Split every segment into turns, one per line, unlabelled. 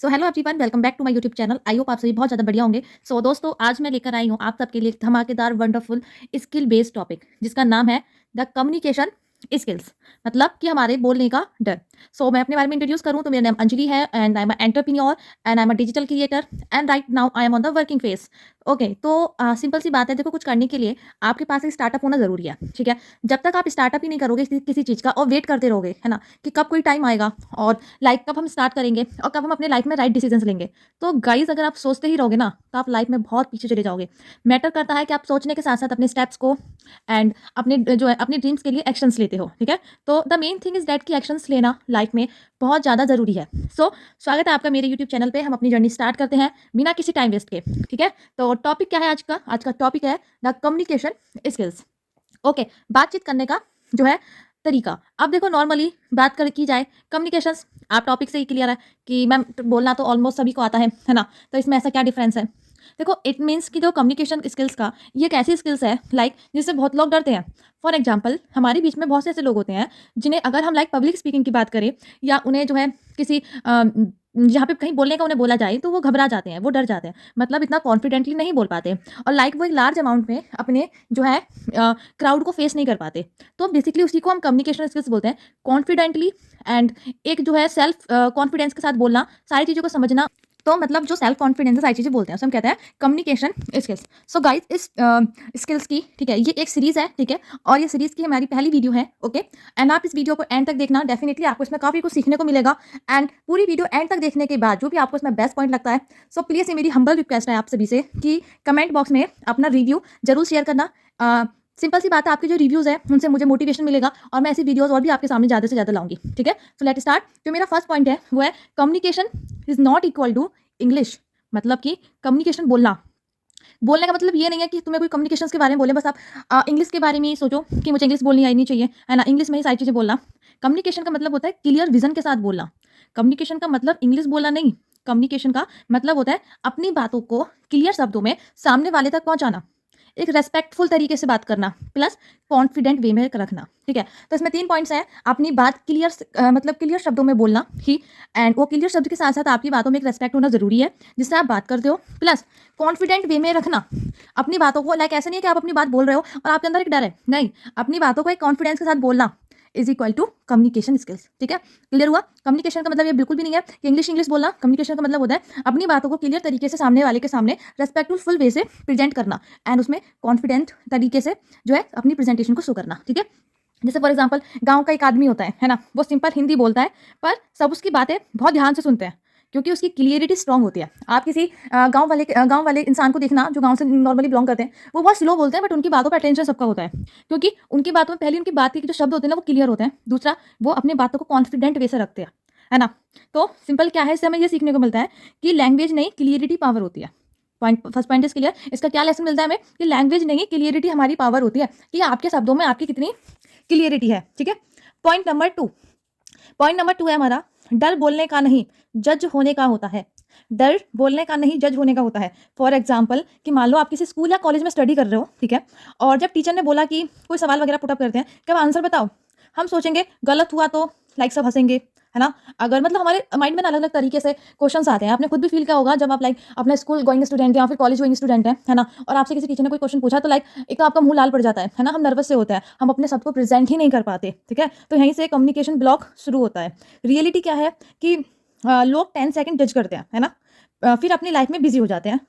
So hello everyone, welcome back to my YouTube channel. I hope आप सभी बहुत ज़्यादा बढ़िया होंगे। सो दोस्तों, आज मैं लेकर आई हूँ आप सबके लिए एक धमाकेदार वंडरफुल स्किल बेस्ड टॉपिक जिसका नाम है द कम्युनिकेशन स्किल्स, मतलब कि हमारे बोलने का डर। सो मैं अपने बारे में इंट्रोड्यूस करूँ तो मेरा नाम अंजलि है and I am entrepreneur and I am a digital creator and right now I am on the working face. Okay, तो सिंपल सी बात है, देखो कुछ करने के लिए आपके पास एक स्टार्टअप होना ज़रूरी है। ठीक है, जब तक आप स्टार्टअप ही नहीं करोगे किसी चीज़ का और वेट करते रहोगे, है ना, कि कब कोई टाइम आएगा और कब हम स्टार्ट करेंगे और कब हम अपने लाइफ में राइट डिसीजंस लेंगे, तो गाइज अगर आप सोचते ही रहोगे ना तो आप लाइफ में बहुत पीछे चले जाओगे। मैटर करता है कि आप सोचने के साथ साथ अपने स्टेप्स को एंड अपने जो है अपने ड्रीम्स के लिए एक्शंस लेते हो। ठीक है, तो the main thing is that कि एक्शंस लेना लाइफ में बहुत ज़्यादा ज़रूरी है। सो स्वागत है आपका मेरे यूट्यूब चैनल पे। हम अपनी जर्नी स्टार्ट करते हैं बिना किसी टाइम वेस्ट के। ठीक है, तो टॉपिक क्या है आज का टॉपिक है द कम्युनिकेशन स्किल्स। ओके, बातचीत करने का जो है तरीका। अब देखो, नॉर्मली बात कर की जाए कम्युनिकेशंस, आप टॉपिक से ही क्लियर है कि मैम बोलना तो ऑलमोस्ट सभी को आता है ना, तो इसमें ऐसा क्या डिफरेंस है। देखो, इट मीन्स कि जो कम्युनिकेशन स्किल्स का ये एक ऐसी स्किल्स है जिससे बहुत लोग डरते हैं। फॉर एग्जाम्पल, हमारे बीच में बहुत से ऐसे लोग होते हैं जिन्हें अगर हम पब्लिक स्पीकिंग की बात करें या उन्हें जो है किसी जहाँ पे कहीं बोलने का उन्हें बोला जाए तो वो घबरा जाते हैं, वो डर जाते हैं, मतलब इतना कॉन्फिडेंटली नहीं बोल पाते और वो एक लार्ज अमाउंट में अपने जो है क्राउड को फेस नहीं कर पाते। तो बेसिकली उसी को हम कम्युनिकेशन स्किल्स बोलते हैं, कॉन्फिडेंटली एंड एक जो है सेल्फ कॉन्फिडेंस के साथ बोलना, सारी चीज़ों को समझना। तो मतलब जो सेल्फ कॉन्फिडेंस है, सारी चीज़ें बोलते हैं, उसे हम कहते हैं कम्युनिकेशन स्किल्स। सो गाइस, इस स्किल्स की, ठीक है, ये एक सीरीज़ है। ठीक है, और ये सीरीज़ की हमारी पहली वीडियो है। ओके, एंड आप इस वीडियो को एंड तक देखना, डेफिनेटली आपको इसमें काफ़ी कुछ सीखने को मिलेगा। एंड पूरी वीडियो एंड तक देखने के बाद जो भी आपको इसमें बेस्ट पॉइंट लगता है, सो प्लीज़ ये मेरी हम्बल रिक्वेस्ट है आप सभी से कि कमेंट बॉक्स में अपना रिव्यू जरूर शेयर करना। सिंपल सी बात है, आपके जो रिव्यूज़ है उनसे मुझे मोटिवेशन मिलेगा और मैं ऐसी वीडियोस और भी आपके सामने ज़्यादा से ज़्यादा लाऊंगी। ठीक है, सो लेट स्टार्ट। जो मेरा फर्स्ट पॉइंट है वो है communication is not equal to English. मतलब कि कम्युनिकेशन बोलना, बोलने का मतलब ये नहीं है कि तुम्हें कोई कम्युनिकेशन के बारे में बोले बस आप इंग्लिश के बारे में ही सोचो कि मुझे इंग्लिश बोलनी आनी चाहिए, है ना, इंग्लिश में ही सारी चीज़ें बोलना। कम्युनिकेशन का मतलब होता है क्लियर विजन के साथ बोलना। कम्युनिकेशन का मतलब इंग्लिश बोलना नहीं, कम्युनिकेशन का मतलब होता है अपनी बातों को क्लियर शब्दों में सामने वाले तक पहुंचाना, एक रेस्पेक्टफुल तरीके से बात करना, प्लस कॉन्फिडेंट वे में रखना। ठीक है, तो इसमें 3 पॉइंट्स हैं। अपनी बात क्लियर मतलब क्लियर शब्दों में बोलना ही, एंड वो क्लियर शब्द के साथ साथ आपकी बातों में एक रेस्पेक्ट होना जरूरी है जिससे आप बात करते हो, प्लस कॉन्फिडेंट वे में रखना अपनी बातों को। ऐसे नहीं है कि आप अपनी बात बोल रहे हो और आपके अंदर एक डर है, नहीं, अपनी बातों को एक कॉन्फिडेंस के साथ बोलना is equal to communication skills. ठीक है, क्लियर हुआ। कम्युनिकेशन का मतलब ये बिल्कुल भी नहीं है कि इंग्लिश इंग्लिश बोलना। कम्युनिकेशन का मतलब होता है अपनी बातों को क्लियर तरीके से सामने वाले के सामने रेस्पेक्टफुल वे से प्रेजेंट करना एंड उसमें कॉन्फिडेंट तरीके से जो है अपनी प्रेजेंटेशन को शो करना। ठीक है, जैसे फॉर एग्जाम्पल गांव का एक आदमी होता है ना, वो सिंपल हिंदी बोलता है पर सब उसकी बातें बहुत ध्यान से सुनते हैं क्योंकि उसकी क्लियरिटी स्ट्रांग होती है। आप किसी गांव वाले इंसान को देखना जो गांव से नॉर्मली बिलोंग करते हैं, वो बहुत स्लो बोलते हैं बट उनकी बातों पर अटेंशन सबका होता है क्योंकि उनकी बातों में पहले उनकी बात के जो शब्द होते हैं ना वो क्लियर होते हैं, दूसरा वो अपनी बातों को कॉन्फिडेंट वे से रखते हैं, है ना। तो सिंपल क्या है, इससे हमें ये सीखने को मिलता है कि लैंग्वेज नहीं, क्लियरिटी पावर होती है। First point is clear. इसका क्या लेसन मिलता है हमें कि लैंग्वेज नहीं, क्लियरिटी हमारी पावर होती है कि आपके शब्दों में आपकी कितनी क्लियरिटी है। ठीक है, पॉइंट नंबर 2 है हमारा, डर बोलने का नहीं जज होने का होता है। डर बोलने का नहीं जज होने का होता है। फॉर एग्जाम्पल कि मान लो आप किसी स्कूल या कॉलेज में स्टडी कर रहे हो, ठीक है, और जब टीचर ने बोला कि कोई सवाल वगैरह पुटअप करते हैं कि अब आंसर बताओ, हम सोचेंगे गलत हुआ तो सब हंसेंगे, है ना। अगर मतलब हमारे माइंड में अलग अलग तरीके से क्वेश्चंस आते हैं, आपने खुद भी फील किया होगा जब आप अपना स्कूल गोइंग स्टूडेंट या फिर कॉलेज गोइंग स्टूडेंट है ना, और आपसे किसी टीचर ने कोई क्वेश्चन पूछा तो एक तो आपका मुंह लाल पड़ जाता है ना, हम नर्वस से होते हैं, हम अपने सब को प्रेजेंट ही नहीं कर पाते। ठीक है, तो यहीं से कम्युनिकेशन ब्लॉक शुरू होता है। रियलिटी क्या है कि लोग 10 सेकंड जज करते हैं, है ना, फिर अपनी लाइफ में बिजी हो जाते हैं।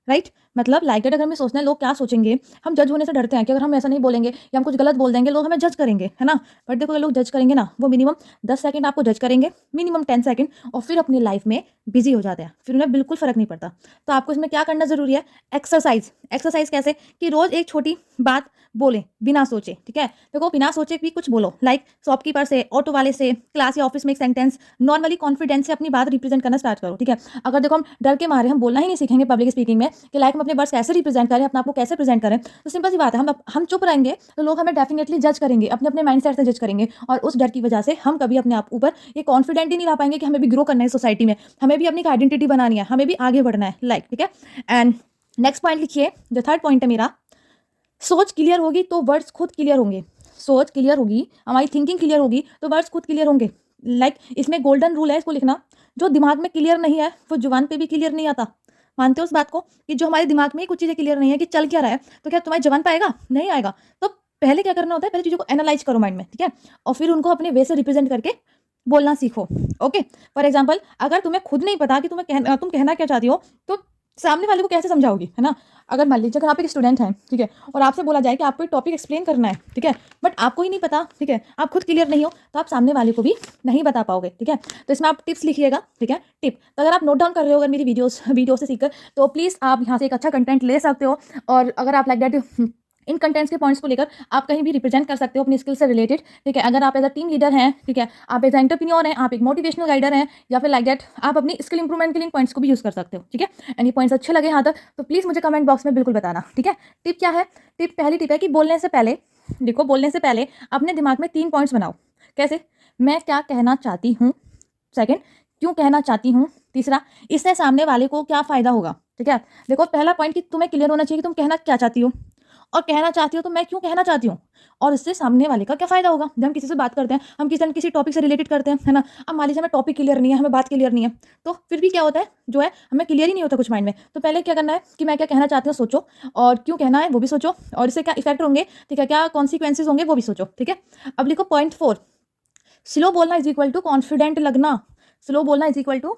राइट, मतलब दैट अगर हमें सोचना है लोग क्या सोचेंगे, हम जज होने से डरते हैं कि अगर हम ऐसा नहीं बोलेंगे या हम कुछ गलत बोल देंगे लोग हमें जज करेंगे, है ना। बट देखो, लोग जज करेंगे ना, वो मिनिमम 10 सेकंड आपको जज करेंगे, मिनिमम 10 सेकंड, और फिर अपनी लाइफ में बिजी हो जाते हैं, फिर उन्हें बिल्कुल फर्क नहीं पड़ता। तो आपको इसमें क्या करना जरूरी है, एक्सरसाइज। एक्सरसाइज कैसे कि रोज एक छोटी बात बोले बिना सोचे। ठीक है, देखो बिना सोचे भी कुछ बोलो, शॉपकीपर से, ऑटो वाले से, क्लास या ऑफिस में एक सेंटेंस नॉर्मली कॉन्फिडेंस से अपनी बात रिप्रेजेंट करना स्टार्ट करो। ठीक है, अगर देखो हम डर के मारे हम बोलना ही नहीं सीखेंगे पब्लिक स्पीकिंग में कि हम अपने वर्ड्स कैसे रिप्रेजेंट करें, अपने आप को कैसे प्रेजेंट करें, तो सिंपल सी बात है, हम चुप रहेंगे तो लोग हमें डेफिनेटली जज करेंगे, अपने अपने माइंडसेट से जज करेंगे, और उस डर की वजह से हम कभी अपने आप ऊपर ये कॉन्फिडेंट ही नहीं ला पाएंगे कि हमें भी ग्रो करना है सोसाइटी में, हमें भी अपनी आइडेंटिटी बनानी है, हमें भी आगे बढ़ना है। ठीक है, एंड नेक्स्ट पॉइंट लिखिए, जो थर्ड पॉइंट है मेरा, सोच क्लियर होगी तो वर्ड्स खुद क्लियर होंगे। सोच क्लियर होगी, हमारी थिंकिंग क्लियर होगी तो वर्ड्स खुद क्लियर होंगे। इसमें गोल्डन रूल है, इसको लिखना, जो दिमाग में क्लियर नहीं है वो जुबान पे भी क्लियर नहीं आता। मानते हो उस बात को कि जो हमारे दिमाग में ही कुछ चीज़ें क्लियर नहीं है कि चल क्या रहा है, तो क्या तुम्हारी जुबान पे आएगा? नहीं आएगा। तो पहले क्या करना होता है, पहले चीज़ों को एनालाइज़ करो माइंड में, ठीक है? और फिर उनको अपने वे से रिप्रेज़ेंट करके बोलना सीखो। ओके? फॉर एग्ज़ाम्पल अगर तुम्हें खुद नहीं पता कि तुम कहना क्या चाहती हो, तो सामने वाले को कैसे समझाओगी, है ना? अगर मान लीजिए अगर आप एक स्टूडेंट हैं, ठीक है? और आपसे बोला जाए कि आपको एक टॉपिक एक्सप्लेन करना है, ठीक है? बट आपको ही नहीं पता, ठीक है? आप खुद क्लियर नहीं हो, तो आप सामने वाले को भी नहीं बता पाओगे, ठीक है? तो इसमें आप टिप्स लिखिएगा, ठीक है? टिप, तो अगर आप नोट डाउन कर रहे हो अगर मेरी वीडियो से सीखकर, तो प्लीज़ आप यहाँ से एक अच्छा कंटेंट ले सकते हो। और अगर आप लाइक दैट इन कंटेंट्स के पॉइंट्स को लेकर आप कहीं भी रिप्रेजेंट कर सकते हो अपनी स्किल से रिलेटेड, ठीक है? अगर आप एज अ टीम लीडर हैं, ठीक है? आप एज अ एंटरप्रेन्योर हैं, आप एक मोटिवेशनल गाइडर हैं, या फिर लाइक दैट आप अपनी स्किल इंप्रूवमेंट के लिए इन पॉइंट्स को भी यूज़ कर सकते हो, ठीक है? एंड ये पॉइंट्स अच्छे लगे यहाँ तक तो प्लीज़ मुझे कमेंट बॉक्स में बिल्कुल बताना, ठीक है? टिप क्या है? पहली टिप है कि बोलने से पहले, देखो बोलने से पहले अपने दिमाग में 3 पॉइंट्स बनाओ। कैसे? मैं क्या कहना चाहती हूँ, सेकंड क्यों कहना चाहती हूँ, तीसरा इससे सामने वाले को क्या फ़ायदा होगा, ठीक है? देखो पहला पॉइंट कि तुम्हें क्लियर होना चाहिए कि तुम कहना क्या चाहती हो, और कहना चाहती हो तो मैं क्यों कहना चाहती हूँ, और इससे सामने वाले का क्या फ़ायदा होगा। जब हम किसी से बात करते हैं, हम किसी न किसी टॉपिक से रिलेटेड करते हैं, है ना? अब मान लीजिए हमें टॉपिक क्लियर नहीं है, हमें बात क्लियर नहीं है, तो फिर भी क्या होता है, जो है हमें क्लियर ही नहीं होता कुछ माइंड में। तो पहले क्या करना है कि मैं क्या कहना चाहती हूँ सोचो, और क्यों कहना है वो भी सोचो, और इससे क्या इफेक्ट होंगे, ठीक है? क्या कॉन्सिक्वेंसेज होंगे वो भी सोचो, ठीक है? अब लिखो पॉइंट 4, स्लो बोलना इज इक्वल टू कॉन्फिडेंट लगना। स्लो बोलना इज इक्वल टू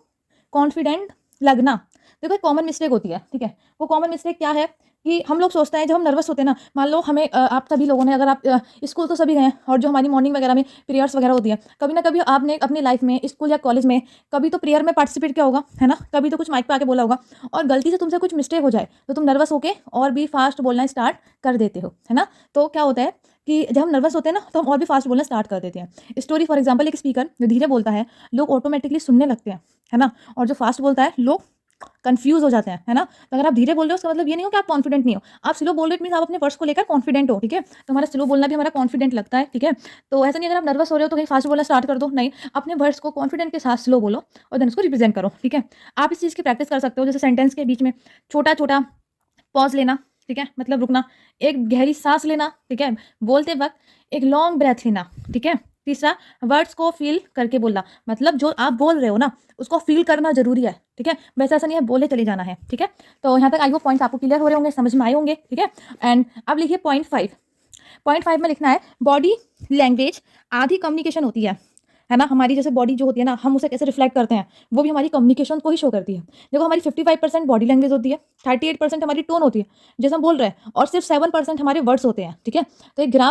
कॉन्फिडेंट लगना। देखो एक कॉमन मिस्टेक होती है, ठीक है? वो कॉमन मिस्टेक क्या है कि हम लोग सोचते हैं जब हम नर्वस होते हैं ना, मान लो हमें आप सभी लोगों ने, अगर आप स्कूल तो सभी गए हैं, और जो हमारी मॉर्निंग वगैरह में प्रेयर्स वगैरह होती है, कभी ना कभी आपने अपनी लाइफ में स्कूल या कॉलेज में कभी तो प्रेयर में पार्टिसिपेट किया होगा, है ना? कभी तो कुछ माइक पे आके बोला होगा, और गलती से तुमसे कुछ मिस्टेक हो जाए तो तुम नर्वस होके और भी फास्ट बोलना स्टार्ट कर देते हो, है ना? तो क्या होता है कि जब हम नर्वस होते हैं ना, तो हम और भी फास्ट बोलना स्टार्ट कर देते हैं। स्टोरी फॉर एग्जाम्पल, एक स्पीकर जो धीरे बोलता है लोग ऑटोमेटिकली सुनने लगते हैं, है ना? और जो फास्ट बोलता है लोग कंफ्यूज हो जाते हैं, है ना? तो अगर आप धीरे बोल रहे हो उसका मतलब ये नहीं हो कि आप कॉन्फिडेंट नहीं हो। आप स्लो बोल रहे हो मीन्स आप अपने वर्ड्स को लेकर कॉन्फिडेंट हो, ठीक है? तो हमारा स्लो बोलना भी हमारा कॉन्फिडेंट लगता है, ठीक है? तो ऐसा नहीं अगर आप नर्वस हो रहे हो तो कहीं फास्ट बोलना स्टार्ट कर दो, नहीं, अपने वर्ड्स को कॉन्फिडेंट के साथ स्लो बोलो और देन उसको रिप्रेजेंट करो, ठीक है? आप इस चीज़ की प्रैक्टिस कर सकते हो, जैसे सेंटेंस के बीच में छोटा छोटा पॉज लेना, ठीक है? मतलब रुकना, एक गहरी सांस लेना, ठीक है? बोलते वक्त एक लॉन्ग ब्रेथ लेना, ठीक है? तीसरा, वर्ड्स को फील करके बोलना, मतलब जो आप बोल रहे हो ना उसको फील करना जरूरी है, ठीक है? वैसे ऐसा नहीं है बोले चले जाना है, ठीक है? तो यहाँ तक आई वो पॉइंट्स आपको क्लियर हो रहे होंगे, समझ में आए होंगे, ठीक है? एंड अब लिखिए पॉइंट 5। पॉइंट 5 में लिखना है बॉडी लैंग्वेज आधी कम्युनिकेशन होती है ना? हमारी जैसे बॉडी जो होती है ना, हम उसे कैसे रिफ्लेक्ट करते हैं, वो भी हमारी कम्युनिकेशन को ही शो करती है। देखो हमारी 55% बॉडी लैंग्वेज होती है, 38% हमारी टोन होती है जैसे हम बोल रहे हैं, और सिर्फ 7% हमारे वर्ड्स होते हैं, ठीक है? तो एक ग्राफ